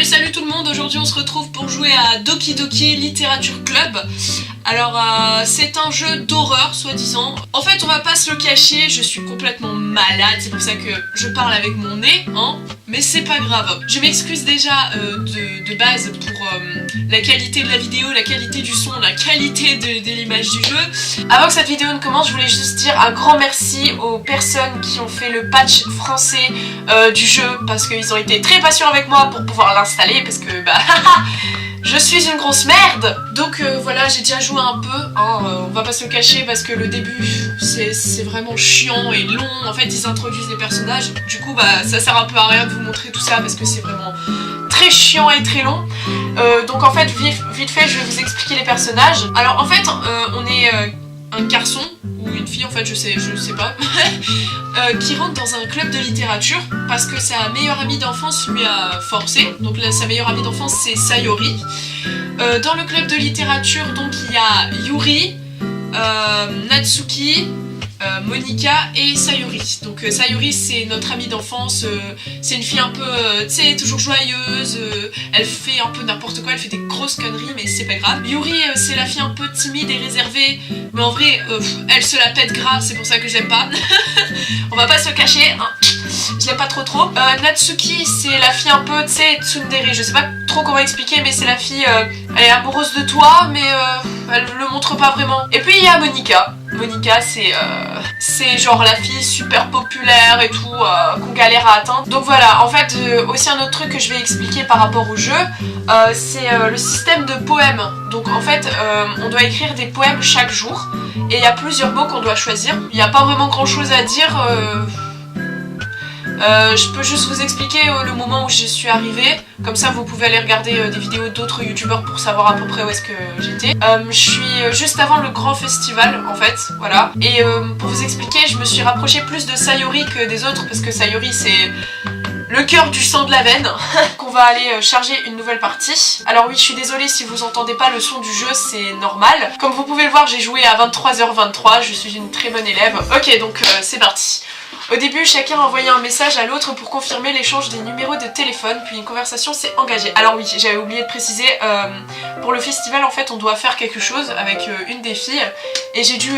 Salut tout le monde, aujourd'hui on se retrouve pour jouer à Doki Doki Literature Club. Alors c'est un jeu d'horreur soi-disant. En fait on va pas se le cacher, je suis complètement malade, c'est pour ça que je parle avec mon nez, hein. Mais c'est pas grave. Je m'excuse déjà de base pour la qualité de la vidéo, la qualité du son, la qualité de l'image du jeu. Avant que cette vidéo ne commence, je voulais juste dire un grand merci aux personnes qui ont fait le patch français du jeu, parce qu'ils ont été très patients avec moi pour pouvoir l'installer, parce que bah je suis une grosse merde. Donc voilà, j'ai déjà joué un peu, hein, on va pas se le cacher parce que le début c'est vraiment chiant et long. En fait ils introduisent les personnages, du coup bah ça sert un peu à rien de vous montrer tout ça parce que c'est vraiment très chiant et très long. Donc en fait vite fait je vais vous expliquer les personnages. Alors en fait on est un garçon ou une fille, en fait je sais pas qui rentre dans un club de littérature parce que sa meilleure amie d'enfance lui a forcé. Donc là, sa meilleure amie d'enfance c'est Sayori. Dans le club de littérature donc il y a Yuri, Natsuki, Monika et Sayori. Donc Sayori c'est notre amie d'enfance, c'est une fille un peu, tu sais, toujours joyeuse, elle fait un peu n'importe quoi, elle fait des grosses conneries mais c'est pas grave. Yuri c'est la fille un peu timide et réservée, mais en vrai elle se la pète grave, c'est pour ça que j'aime pas. On va pas se le cacher, hein. Je l'aime pas trop. Natsuki c'est la fille un peu, tu sais, tsundere, je sais pas trop comment expliquer, mais c'est la fille, elle est amoureuse de toi mais elle le montre pas vraiment. Et puis il y a Monika. Monika c'est genre la fille super populaire et tout qu'on galère à atteindre. Donc voilà, en fait aussi un autre truc que je vais expliquer par rapport au jeu, c'est le système de poèmes. Donc en fait on doit écrire des poèmes chaque jour et il y a plusieurs mots qu'on doit choisir. Il n'y a pas vraiment grand chose à dire. Je peux juste vous expliquer le moment où je suis arrivée, comme ça vous pouvez aller regarder des vidéos d'autres youtubeurs pour savoir à peu près où est-ce que j'étais. Je suis juste avant le grand festival en fait, voilà. Et pour vous expliquer, je me suis rapprochée plus de Sayori que des autres parce que Sayori c'est le cœur du sang de la veine. Qu'on va aller charger une nouvelle partie. Alors oui, je suis désolée si vous entendez pas le son du jeu, c'est normal. Comme vous pouvez le voir, j'ai joué à 23h23, je suis une très bonne élève. Ok, donc c'est parti. Au début, chacun envoyait un message à l'autre pour confirmer l'échange des numéros de téléphone, puis une conversation s'est engagée. Alors oui, j'avais oublié de préciser, pour le festival en fait on doit faire quelque chose avec une des filles, et j'ai dû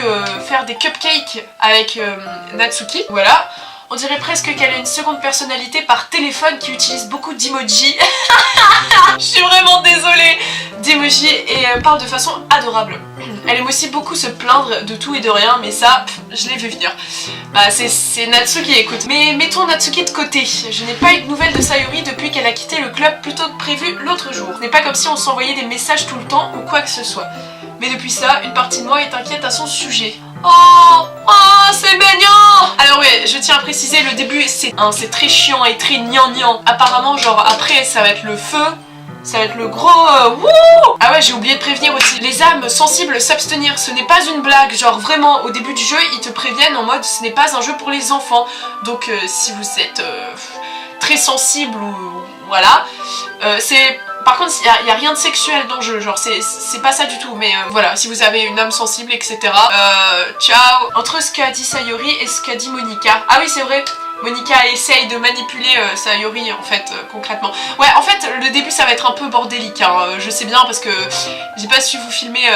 faire des cupcakes avec Natsuki, voilà. On dirait presque qu'elle a une seconde personnalité par téléphone qui utilise beaucoup d'emojis. Je suis vraiment désolée d'emojis et elle parle de façon adorable. Elle aime aussi beaucoup se plaindre de tout et de rien, mais ça, je l'ai vu venir. Bah c'est Natsuki, écoute. Mais mettons Natsuki de côté. Je n'ai pas eu de nouvelles de Sayori depuis qu'elle a quitté le club plus tôt que prévu l'autre jour. Ce n'est pas comme si on s'envoyait des messages tout le temps ou quoi que ce soit. Mais depuis ça, une partie de moi est inquiète à son sujet. Oh, c'est mignon. Alors ouais, je tiens à préciser, le début c'est très chiant et très gnangnan. Apparemment, genre après ça va être le feu, ça va être le gros wouh. Ah ouais, j'ai oublié de prévenir aussi. Les âmes sensibles s'abstenir, ce n'est pas une blague. Genre vraiment, au début du jeu, ils te préviennent en mode ce n'est pas un jeu pour les enfants. Donc si vous êtes très sensible ou voilà, c'est... Par contre, il n'y a rien de sexuel dans le jeu, genre c'est pas ça du tout, mais voilà, si vous avez une âme sensible, etc. Ciao. Entre ce qu'a dit Sayori et ce qu'a dit Monika. Ah oui, c'est vrai, Monika essaye de manipuler Sayori en fait, concrètement. Ouais, en fait, le début ça va être un peu bordélique, hein, je sais bien parce que j'ai pas su vous filmer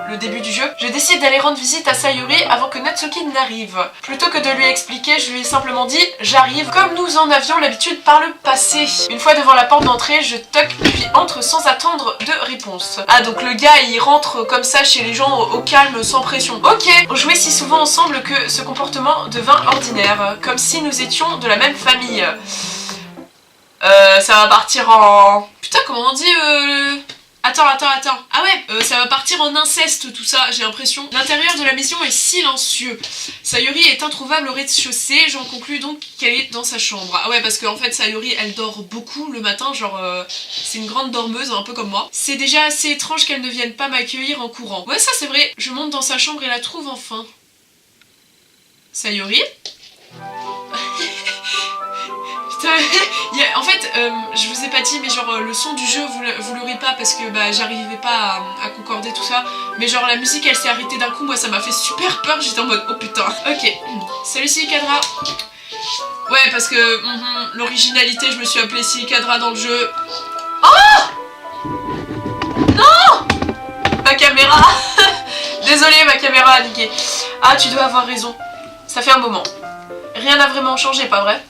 le début du jeu. Je décide d'aller rendre visite à Sayori avant que Natsuki n'arrive. Plutôt que de lui expliquer, je lui ai simplement dit « J'arrive » comme nous en avions l'habitude par le passé. Une fois devant la porte d'entrée, je toque puis entre sans attendre de réponse. Ah, donc le gars il rentre comme ça chez les gens au calme, sans pression. Ok, on jouait si souvent ensemble que ce comportement devint ordinaire, comme si nous étions de la même famille. Ça va partir en... Putain, comment on dit Attends. Ah ouais, ça va partir en inceste tout ça, j'ai l'impression. L'intérieur de la maison est silencieux. Sayori est introuvable au rez-de-chaussée, j'en conclus donc qu'elle est dans sa chambre. Ah ouais, parce qu'en fait Sayori elle dort beaucoup le matin, genre c'est une grande dormeuse, un peu comme moi. C'est déjà assez étrange qu'elle ne vienne pas m'accueillir en courant. Ouais, ça c'est vrai. Je monte dans sa chambre et la trouve enfin. Sayori. En fait, je vous ai pas dit, mais genre le son du jeu, vous l'aurez pas parce que bah, j'arrivais pas à concorder tout ça. Mais genre la musique elle s'est arrêtée d'un coup, moi ça m'a fait super peur, j'étais en mode oh putain. Ok, salut Silicadra. Ouais, parce que l'originalité, je me suis appelée Silicadra dans le jeu. Oh non, ma caméra. Désolée, ma caméra a niqué. Ah, tu dois avoir raison. Ça fait un moment. Rien n'a vraiment changé, pas vrai?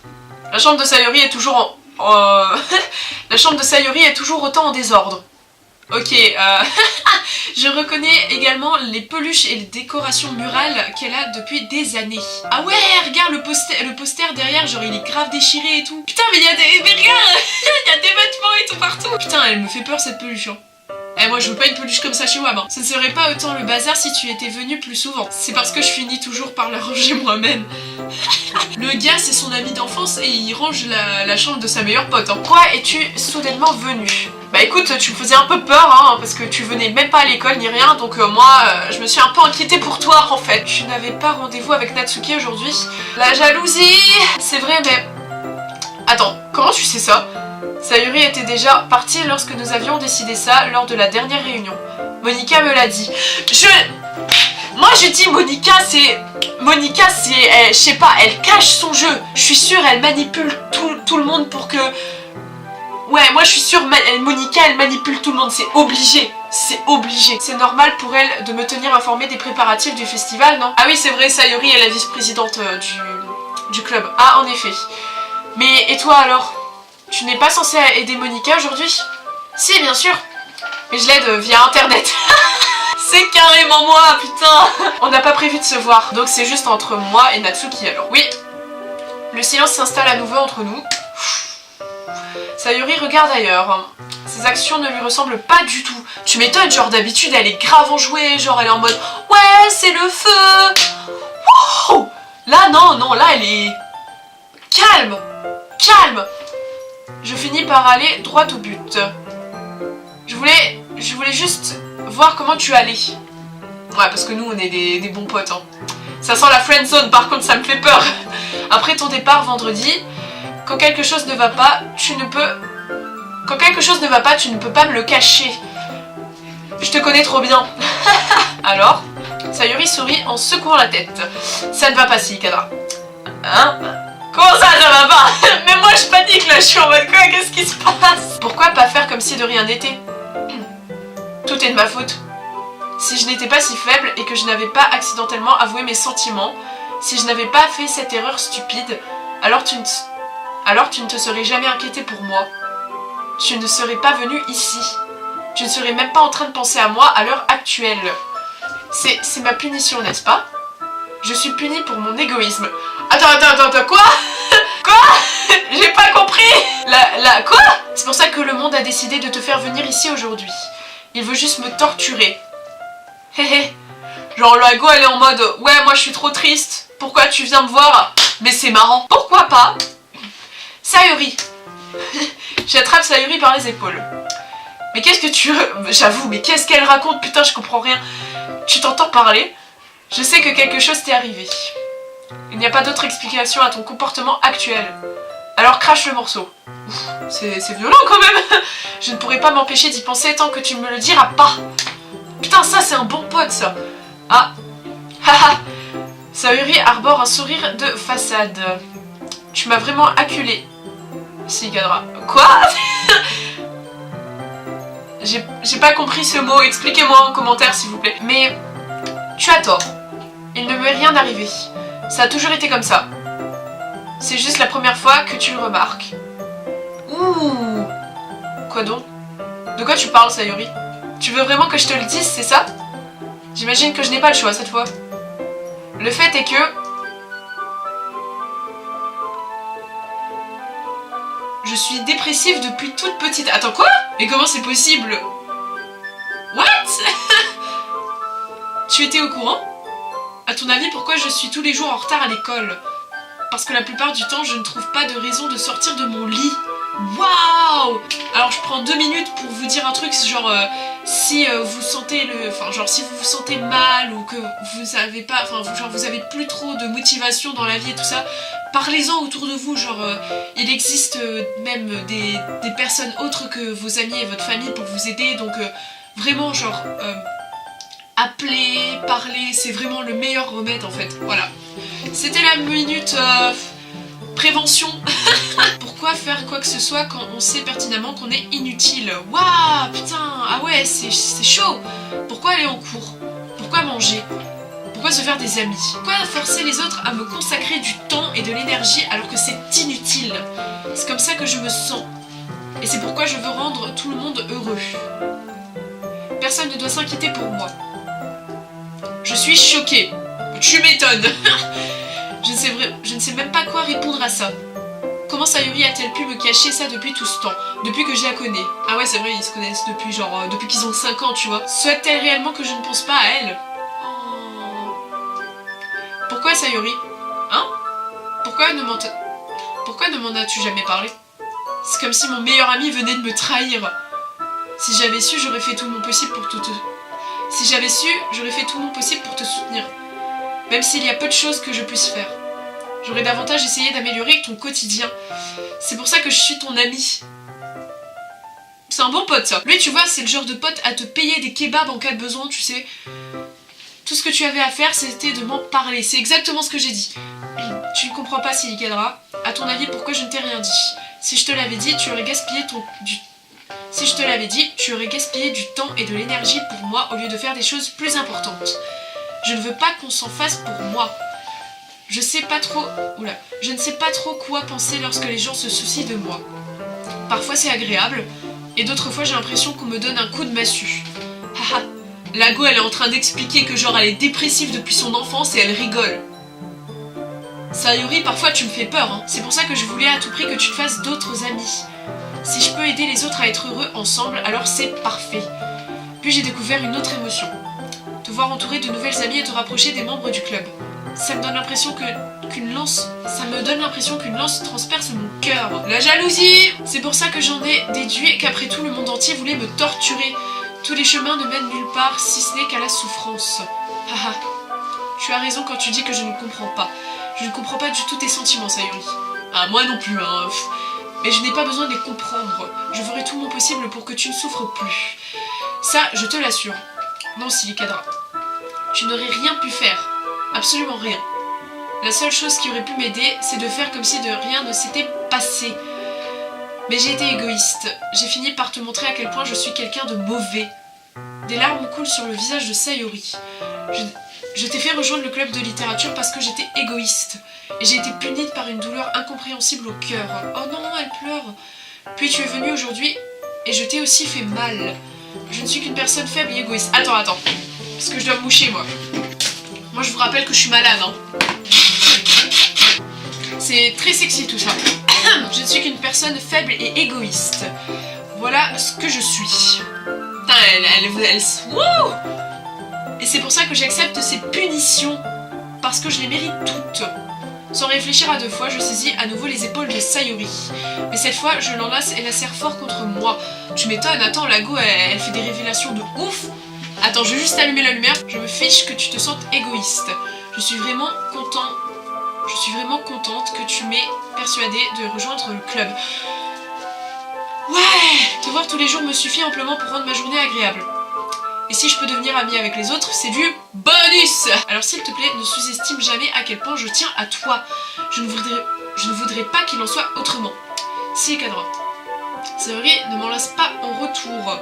La chambre de Sayori est toujours La chambre de Sayori est toujours autant en désordre. Ok, je reconnais également les peluches et les décorations murales qu'elle a depuis des années. Ah ouais, regarde le poster derrière, genre il est grave déchiré et tout. Putain, mais il y a des... Mais regarde, il y a des vêtements et tout partout. Putain, elle me fait peur cette peluche. Hein. Eh, moi je veux pas une peluche comme ça chez WAM. Hein. Ce ne serait pas autant le bazar si tu étais venu plus souvent. C'est parce que je finis toujours par la ranger moi-même. Le gars c'est son ami d'enfance et il range la chambre de sa meilleure pote. Hein. Pourquoi es-tu soudainement venu? Bah écoute, tu me faisais un peu peur hein, parce que tu venais même pas à l'école ni rien, donc moi je me suis un peu inquiétée pour toi en fait. Tu n'avais pas rendez-vous avec Natsuki aujourd'hui? La jalousie. C'est vrai mais... Attends, comment tu sais ça? Sayuri était déjà partie lorsque nous avions décidé ça lors de la dernière réunion. Monica me l'a dit. Moi je dis Monica c'est... je sais pas, elle cache son jeu. Je suis sûre elle manipule tout le monde pour que... Ouais, moi je suis sûre, Monica elle manipule tout le monde, c'est obligé. C'est obligé. C'est normal pour elle de me tenir informée des préparatifs du festival, non? Ah oui c'est vrai, Sayuri est la vice-présidente du club. Ah en effet. Mais et toi alors? Tu n'es pas censée aider Monica aujourd'hui? Si, bien sûr. Mais je l'aide via internet. C'est carrément moi, putain. On n'a pas prévu de se voir. Donc c'est juste entre moi et Natsuki alors. Oui. Le silence s'installe à nouveau entre nous. Sayuri regarde ailleurs. Ses actions ne lui ressemblent pas du tout. Tu m'étonnes, genre d'habitude elle est grave enjouée. Genre elle est en mode ouais, c'est le feu. Wow. Là, non, là elle est... Calme. Calme. Je finis par aller droit au but. Je voulais juste voir comment tu allais. Ouais, parce que nous, on est des bons potes. Hein. Ça sent la friend zone, par contre, ça me fait peur. Après ton départ vendredi, quand quelque chose ne va pas, tu ne peux pas me le cacher. Je te connais trop bien. Alors, Sayuri sourit en secouant la tête. Ça ne va pas, Silicadra. Hein? Comment ça va pas? Mais moi je panique là, je suis en mode quoi? Qu'est-ce qui se passe? Pourquoi pas faire comme si de rien n'était? Tout est de ma faute. Si je n'étais pas si faible et que je n'avais pas accidentellement avoué mes sentiments, si je n'avais pas fait cette erreur stupide, alors tu ne te serais jamais inquiété pour moi. Tu ne serais pas venu ici. Tu ne serais même pas en train de penser à moi à l'heure actuelle. C'est ma punition, n'est-ce pas? Je suis punie pour mon égoïsme. Attends, quoi? Quoi? J'ai pas compris. Quoi? C'est pour ça que le monde a décidé de te faire venir ici aujourd'hui. Il veut juste me torturer. Hé. Genre Lago elle est en mode ouais moi je suis trop triste. Pourquoi tu viens me voir? Mais c'est marrant. Pourquoi pas? Sayuri. J'attrape Sayuri par les épaules. Mais qu'est-ce que tu... J'avoue, mais qu'est-ce qu'elle raconte? Putain, je comprends rien. Tu t'entends parler? Je sais que quelque chose t'est arrivé. Il n'y a pas d'autre explication à ton comportement actuel. Alors crache le morceau. C'est violent quand même. Je ne pourrai pas m'empêcher d'y penser tant que tu ne me le diras pas. Putain, ça c'est un bon pote ça. Ah. Haha. Sayuri arbore un sourire de façade. Tu m'as vraiment acculé. Silicadra. Quoi? J'ai pas compris ce mot. Expliquez-moi en commentaire s'il vous plaît. Mais tu as tort. Il ne m'est rien arrivé. Ça a toujours été comme ça. C'est juste la première fois que tu le remarques. Ouh. Quoi donc? De quoi tu parles, Sayuri? Tu veux vraiment que je te le dise, c'est ça? J'imagine que je n'ai pas le choix cette fois. Le fait est que... je suis dépressive depuis toute petite... Attends, quoi? Mais comment c'est possible? What? Tu étais au courant? À ton avis, pourquoi je suis tous les jours en retard à l'école? Parce que la plupart du temps, je ne trouve pas de raison de sortir de mon lit. Waouh! Alors je prends 2 minutes pour vous dire un truc, genre si vous sentez si vous vous sentez mal ou que vous avez pas, vous avez plus trop de motivation dans la vie et tout ça, parlez-en autour de vous, genre il existe même des personnes autres que vos amis et votre famille pour vous aider, donc vraiment genre appeler, parler, c'est vraiment le meilleur remède en fait, voilà. C'était la minute prévention. Pourquoi faire quoi que ce soit quand on sait pertinemment qu'on est inutile? Waouh, putain, ah ouais, c'est chaud. Pourquoi aller en cours? Pourquoi manger? Pourquoi se faire des amis? Pourquoi forcer les autres à me consacrer du temps et de l'énergie alors que c'est inutile? C'est comme ça que je me sens. Et c'est pourquoi je veux rendre tout le monde heureux. Personne ne doit s'inquiéter pour moi. Je suis choquée. Tu m'étonnes. Je ne sais même pas quoi répondre à ça. Comment Sayuri a-t-elle pu me cacher ça depuis tout ce temps? Depuis que je la connais. Ah ouais, c'est vrai, ils se connaissent depuis depuis qu'ils ont 5 ans, tu vois. Souhaite-t-elle réellement que je ne pense pas à elle? Oh. Pourquoi Sayuri? Hein? Pourquoi ne m'en as-tu jamais parlé? C'est comme si mon meilleur ami venait de me trahir. Si j'avais su, j'aurais fait tout mon possible pour Si j'avais su, j'aurais fait tout mon possible pour te soutenir. Même s'il y a peu de choses que je puisse faire. J'aurais davantage essayé d'améliorer ton quotidien. C'est pour ça que je suis ton ami. C'est un bon pote, ça. Lui, tu vois, c'est le genre de pote à te payer des kebabs en cas de besoin, tu sais. Tout ce que tu avais à faire, c'était de m'en parler. C'est exactement ce que j'ai dit. Tu ne comprends pas, Silicadra. À ton avis, pourquoi je ne t'ai rien dit? Si je te l'avais dit, tu aurais gaspillé Si je te l'avais dit, tu aurais gaspillé du temps et de l'énergie pour moi au lieu de faire des choses plus importantes. Je ne veux pas qu'on s'en fasse pour moi. Je ne sais pas trop quoi penser lorsque les gens se soucient de moi. Parfois c'est agréable, et d'autres fois j'ai l'impression qu'on me donne un coup de massue. Haha, la go elle est en train d'expliquer que genre elle est dépressive depuis son enfance et elle rigole. Sayuri, parfois tu me fais peur, hein. C'est pour ça que je voulais à tout prix que tu te fasses d'autres amis. Si je peux aider les autres à être heureux ensemble, alors c'est parfait. Puis j'ai découvert une autre émotion. Te voir entouré de nouvelles amies et te rapprocher des membres du club. Ça me donne l'impression qu'une lance transperce mon cœur. La jalousie! C'est pour ça que j'en ai déduit qu'après tout le monde entier voulait me torturer. Tous les chemins ne mènent nulle part si ce n'est qu'à la souffrance. Haha. Tu as raison quand tu dis que je ne comprends pas. Je ne comprends pas du tout tes sentiments, Sayuri. Ah, moi non plus, hein. Mais je n'ai pas besoin de les comprendre. Je ferai tout mon possible pour que tu ne souffres plus. Ça, je te l'assure. Non, Silicadra. Tu n'aurais rien pu faire. Absolument rien. La seule chose qui aurait pu m'aider, c'est de faire comme si de rien ne s'était passé. Mais j'ai été égoïste. J'ai fini par te montrer à quel point je suis quelqu'un de mauvais. Des larmes coulent sur le visage de Sayuri. Je t'ai fait rejoindre le club de littérature parce que j'étais égoïste. Et j'ai été punie par une douleur incompréhensible au cœur. Oh non, elle pleure. Puis tu es venue aujourd'hui et je t'ai aussi fait mal. Je ne suis qu'une personne faible et égoïste. Attends. Parce que je dois me moucher, moi. Moi, je vous rappelle que je suis malade, hein. C'est très sexy, tout ça. Je ne suis qu'une personne faible et égoïste. Voilà ce que je suis. Putain, elle wow. Et c'est pour ça que j'accepte ces punitions. Parce que je les mérite toutes. Sans réfléchir à deux fois, je saisis à nouveau les épaules de Sayuri. Mais cette fois, je l'enlace et la serre fort contre moi. Tu m'étonnes, attends, la go, elle fait des révélations de ouf. Attends, je vais juste allumer la lumière. Je me fiche que tu te sentes égoïste. Je suis vraiment contente que tu m'aies persuadée de rejoindre le club. Ouais, te voir tous les jours me suffit amplement pour rendre ma journée agréable. Et si je peux devenir amie avec les autres, c'est du bonus! Alors s'il te plaît, ne sous-estime jamais à quel point je tiens à toi. Je ne voudrais pas qu'il en soit autrement. Silicadra. Sayuri ne m'en laisse pas en retour.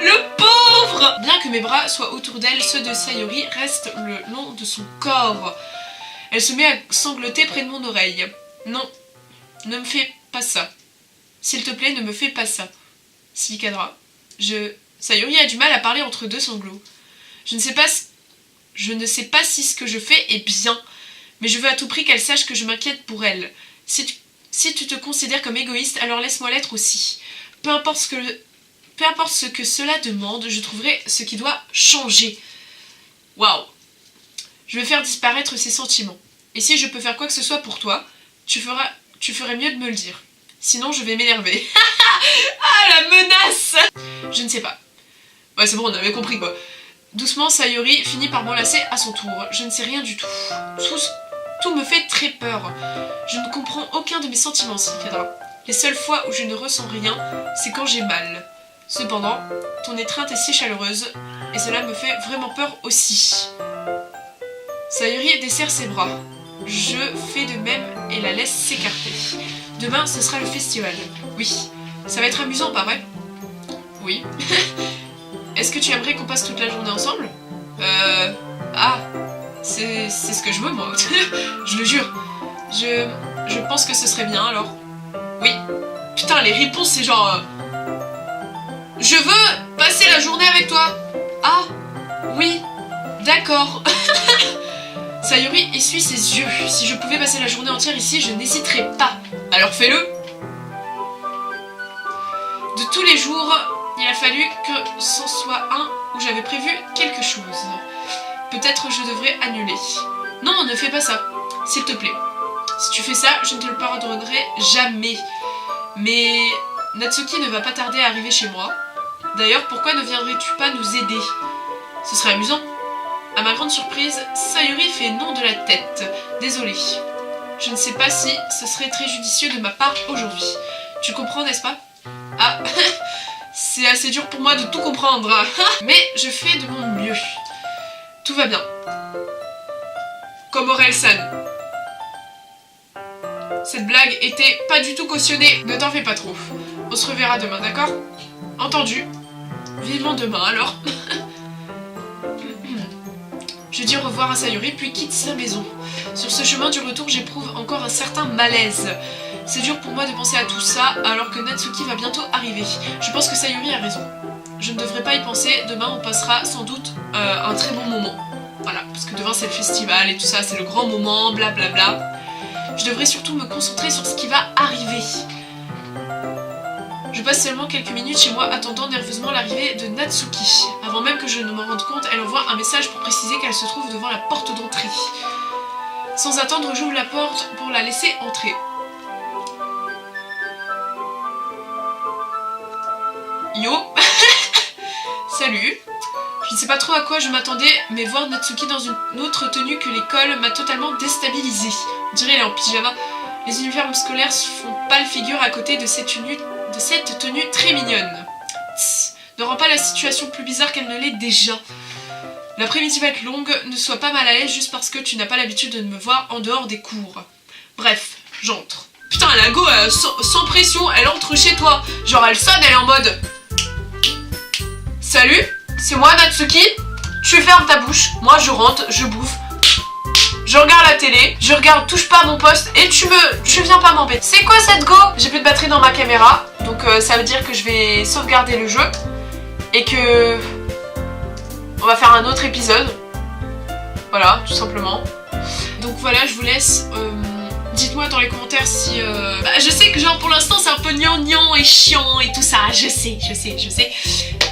Le pauvre! Bien que mes bras soient autour d'elle, ceux de Sayuri restent le long de son corps. Elle se met à sangloter près de mon oreille. Non, ne me fais pas ça. S'il te plaît, ne me fais pas ça. Silicadra. Sayuri a du mal à parler entre deux sanglots. Je ne sais pas si ce que je fais est bien, mais je veux à tout prix qu'elle sache que je m'inquiète pour elle. Si tu te considères comme égoïste, alors laisse-moi l'être aussi. Peu importe ce que cela demande, je trouverai ce qui doit changer. Waouh. Je vais faire disparaître ces sentiments. Et si je peux faire quoi que ce soit pour toi, tu ferais mieux de me le dire. Sinon, je vais m'énerver. Ah, la menace! Je ne sais pas. Ouais, c'est bon, on avait compris, quoi. Doucement, Sayuri finit par m'enlacer à son tour. Je ne sais rien du tout. Tout me fait très peur. Je ne comprends aucun de mes sentiments, Silicadra. Les seules fois où je ne ressens rien, c'est quand j'ai mal. Cependant, ton étreinte est si chaleureuse, et cela me fait vraiment peur aussi. Sayuri desserre ses bras. je fais de même et la laisse s'écarter. Demain, ce sera le festival. Oui. Ça va être amusant, pas vrai? Oui. Est-ce que tu aimerais qu'on passe toute la journée ensemble? Ah, c'est ce que je veux, moi. Je le jure. Je pense que ce serait bien, alors. Oui. Putain, les réponses, c'est genre... Je veux passer la journée avec toi. Ah, oui. D'accord. Sayuri essuie ses yeux. Si je pouvais passer la journée entière ici, je n'hésiterais pas. Alors fais-le. De tous les jours, il a fallu que c'en soit un où j'avais prévu quelque chose. Peut-être je devrais annuler. Non, ne fais pas ça, s'il te plaît. Si tu fais ça, je ne te le pardonnerai jamais. Mais Natsuki ne va pas tarder à arriver chez moi. D'ailleurs, pourquoi ne viendrais-tu pas nous aider? Ce serait amusant. À ma grande surprise, Sayuri fait non de la tête. Désolée. Je ne sais pas si ce serait très judicieux de ma part aujourd'hui. Tu comprends, n'est-ce pas? Ah, c'est assez dur pour moi de tout comprendre. Mais je fais de mon mieux. Tout va bien. Comme Aurel-san. Cette blague était pas du tout cautionnée. Ne t'en fais pas trop. On se reverra demain, d'accord? Entendu. Vivement demain, alors. Je dis au revoir à Sayuri, puis quitte sa maison. Sur ce chemin du retour, j'éprouve encore un certain malaise. C'est dur pour moi de penser à tout ça, alors que Natsuki va bientôt arriver. Je pense que Sayuri a raison. Je ne devrais pas y penser, demain on passera sans doute un très bon moment. Voilà, parce que demain c'est le festival et tout ça, c'est le grand moment, blablabla. Je devrais surtout me concentrer sur ce qui va arriver. Je passe seulement quelques minutes chez moi attendant nerveusement l'arrivée de Natsuki. Avant même que je ne m'en rende compte, elle envoie un message pour préciser qu'elle se trouve devant la porte d'entrée. Sans attendre, j'ouvre la porte pour la laisser entrer. Yo. Salut. Je ne sais pas trop à quoi je m'attendais, mais voir Natsuki dans une autre tenue que l'école m'a totalement déstabilisée. On dirait elle est en pyjama. Les uniformes scolaires font pâle figure à côté de cette tenue très mignonne. Tss, ne rends pas la situation plus bizarre qu'elle ne l'est déjà. L'après-midi va être longue, ne sois pas mal à l'aise juste parce que tu n'as pas l'habitude de me voir en dehors des cours. Bref, j'entre. Putain, la go, sans pression, elle entre chez toi. Genre elle sonne, elle est en mode... Salut, c'est moi Natsuki. Tu fermes ta bouche, moi je rentre, je bouffe. Je regarde la télé, je regarde touche pas à mon poste et tu viens pas m'embêter. C'est quoi cette go? J'ai plus de batterie dans ma caméra, donc ça veut dire que je vais sauvegarder le jeu et que on va faire un autre épisode. Voilà, tout simplement. Donc voilà, je vous laisse. Dites-moi dans les commentaires si... je sais que genre pour l'instant c'est un peu gnangnan et chiant et tout ça, je sais.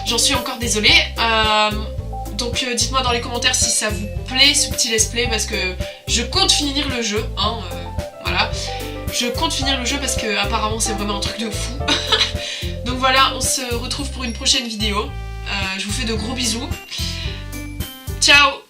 J'en suis encore désolée. Donc dites-moi dans les commentaires si ça vous plaît ce petit let's play parce que je compte finir le jeu, hein, voilà. Je compte finir le jeu parce que apparemment c'est vraiment un truc de fou. Donc voilà, on se retrouve pour une prochaine vidéo. Je vous fais de gros bisous. Ciao!